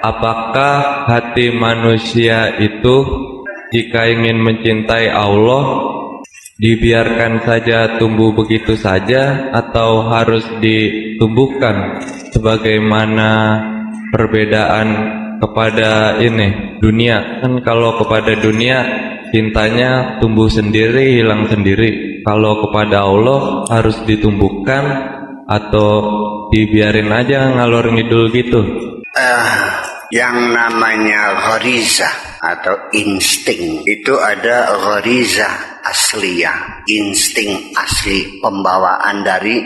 Apakah hati manusia itu jika ingin mencintai Allah dibiarkan saja tumbuh begitu saja atau harus ditumbuhkan sebagaimana perbedaan kepada dunia? Kan kalau kepada dunia cintanya tumbuh sendiri, hilang sendiri. Kalau kepada Allah harus ditumbuhkan atau dibiarin aja ngalor ngidul gitu? Yang namanya ghariza atau insting itu ada ghariza asliyah, insting asli pembawaan dari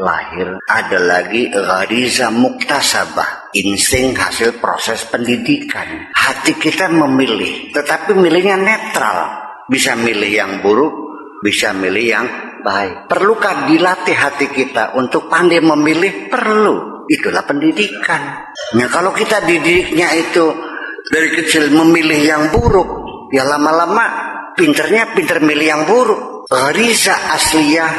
lahir. Ada lagi ghariza muktasabah, insting hasil proses pendidikan. Hati kita memilih, tetapi milihnya netral. Bisa milih yang buruk, bisa milih yang baik. Perlukah dilatih hati kita untuk pandai memilih? Perlu. Itulah pendidikan. Nah, kalau kita didiknya itu dari kecil memilih yang buruk, ya lama-lama pinter milih yang buruk. Ghariza asliyah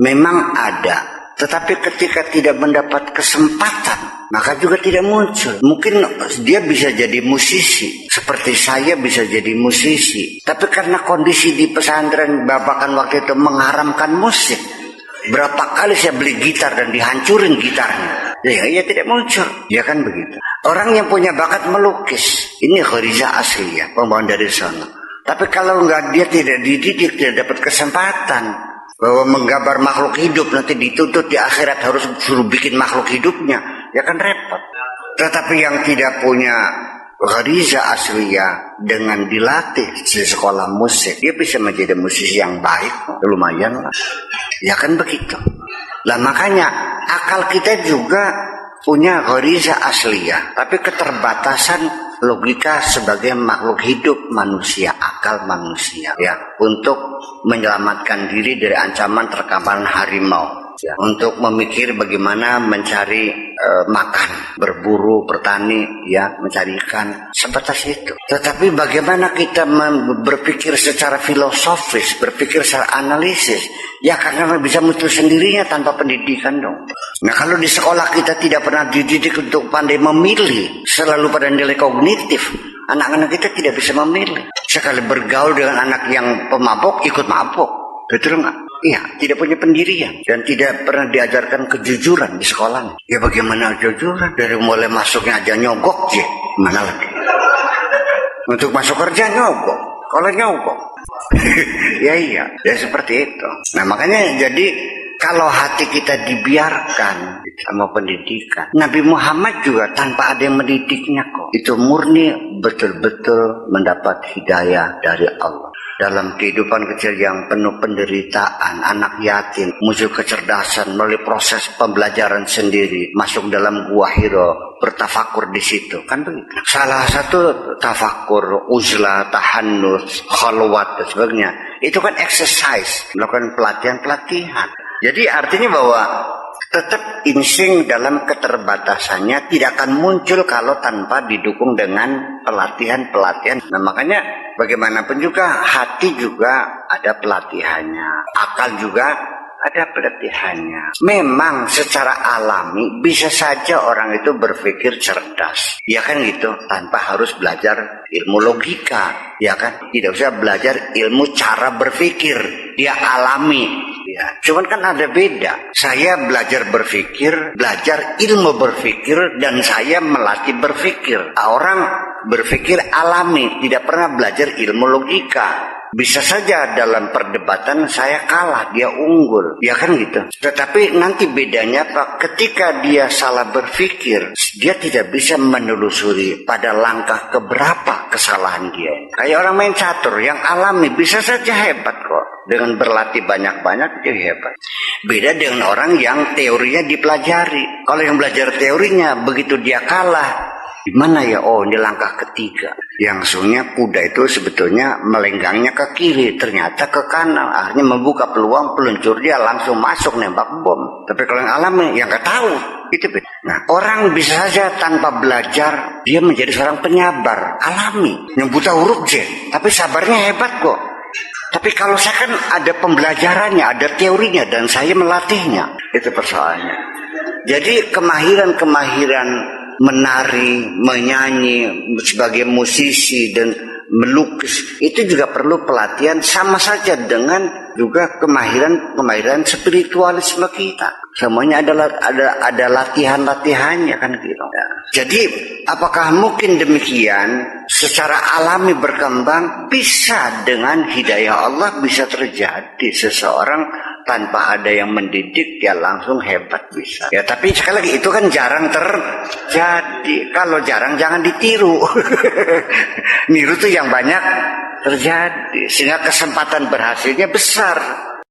memang ada, tetapi ketika tidak mendapat kesempatan, maka juga tidak muncul. Mungkin dia bisa jadi musisi, seperti saya bisa jadi musisi, tapi karena kondisi di pesantren babakan waktu itu mengharamkan musik, berapa kali saya beli gitar dan dihancurin gitarnya. Ya tidak muncul. Ya kan begitu. Orang yang punya bakat melukis, ini ghariza asliyah, pembawaan dari sana. Tapi kalau dia tidak dididik, tidak dapat kesempatan bahwa menggambar makhluk hidup, nanti dituntut di akhirat harus suruh bikin makhluk hidupnya, ya kan repot. Tetapi yang tidak punya ghariza asliyah, dengan dilatih di sekolah musik, dia bisa menjadi musisi yang baik, lumayan lah. Ya kan begitu. Lah makanya akal kita juga punya ghariza asliyah, tapi keterbatasan logika sebagai makhluk hidup manusia, akal manusia ya, untuk menyelamatkan diri dari ancaman terkaman harimau ya, untuk memikir bagaimana mencari makan, berburu, bertani ya, mencari ikan, sebatas itu. Tetapi bagaimana kita berpikir secara filosofis, berpikir secara analisis, ya karena bisa muncul sendirinya tanpa pendidikan dong. Nah, kalau di sekolah kita tidak pernah dididik untuk pandai memilih, selalu pada nilai kognitif, anak-anak kita tidak bisa memilih. Sekali bergaul dengan anak yang pemabok, ikut mabok. Betul nggak? Iya, tidak punya pendirian dan tidak pernah diajarkan kejujuran di sekolahnya. Ya bagaimana kejujuran? Dari mulai masuknya aja nyogok sih, mana lagi? Untuk masuk kerja nyogok, kalau nyogok. ya seperti itu. Nah makanya jadi kalau hati kita dibiarkan sama pendidikan, Nabi Muhammad juga tanpa ada yang mendidiknya kok, itu murni betul-betul mendapat hidayah dari Allah. Dalam kehidupan kecil yang penuh penderitaan, anak yatim, muncul kecerdasan melalui proses pembelajaran sendiri, masuk dalam gua Hiro, bertafakur di situ, kan begitu. Salah satu tafakur, uzlah, tahannus, khalwat dan sebagainya, itu kan exercise, melakukan pelatihan. Jadi artinya bahwa tetap insting dalam keterbatasannya tidak akan muncul kalau tanpa didukung dengan pelatihan-pelatihan. Nah makanya bagaimanapun juga hati juga ada pelatihannya, akal juga ada pelatihannya. Memang secara alami bisa saja orang itu berpikir cerdas, ya kan gitu, tanpa harus belajar ilmu logika, ya kan, tidak usah belajar ilmu cara berpikir, dia alami. Ya, cuman kan ada beda. Saya belajar berpikir, belajar ilmu berpikir, dan saya melatih berpikir. Orang berpikir alami, tidak pernah belajar ilmu logika. Bisa saja dalam perdebatan saya kalah, dia unggul, ya kan gitu. Tetapi nanti bedanya Pak, ketika dia salah berpikir, dia tidak bisa menelusuri pada langkah keberapa kesalahan dia. Kayak orang main catur yang alami bisa saja hebat kok, dengan berlatih banyak-banyak dia hebat. Beda dengan orang yang teorinya dipelajari. Kalau yang belajar teorinya begitu dia kalah, gimana ya? Oh, ini langkah ketiga. Yang sebenarnya kuda itu sebetulnya melenggangnya ke kiri, ternyata ke kanan. Akhirnya membuka peluang, peluncur dia langsung masuk nembak bom. Tapi kalau yang alami, yang nggak tahu. Itu beda. Nah, orang bisa saja tanpa belajar, dia menjadi seorang penyabar, alami. Yang buta huruf J, tapi sabarnya hebat kok. Tapi kalau saya kan ada pembelajarannya, ada teorinya, dan saya melatihnya. Itu persoalannya. Jadi kemahiran-kemahiran menari, menyanyi, sebagai musisi dan melukis, itu juga perlu pelatihan, sama saja dengan juga kemahiran spiritualisme kita. Semuanya ada latihannya kan gitu. Ya. Jadi apakah mungkin demikian secara alami berkembang? Bisa, dengan hidayah Allah bisa terjadi. Seseorang tanpa ada yang mendidik dia langsung hebat bisa. Ya, tapi sekali lagi itu kan jarang terjadi. Kalau jarang jangan ditiru. Niru tuh yang banyak terjadi, sehingga kesempatan berhasilnya besar.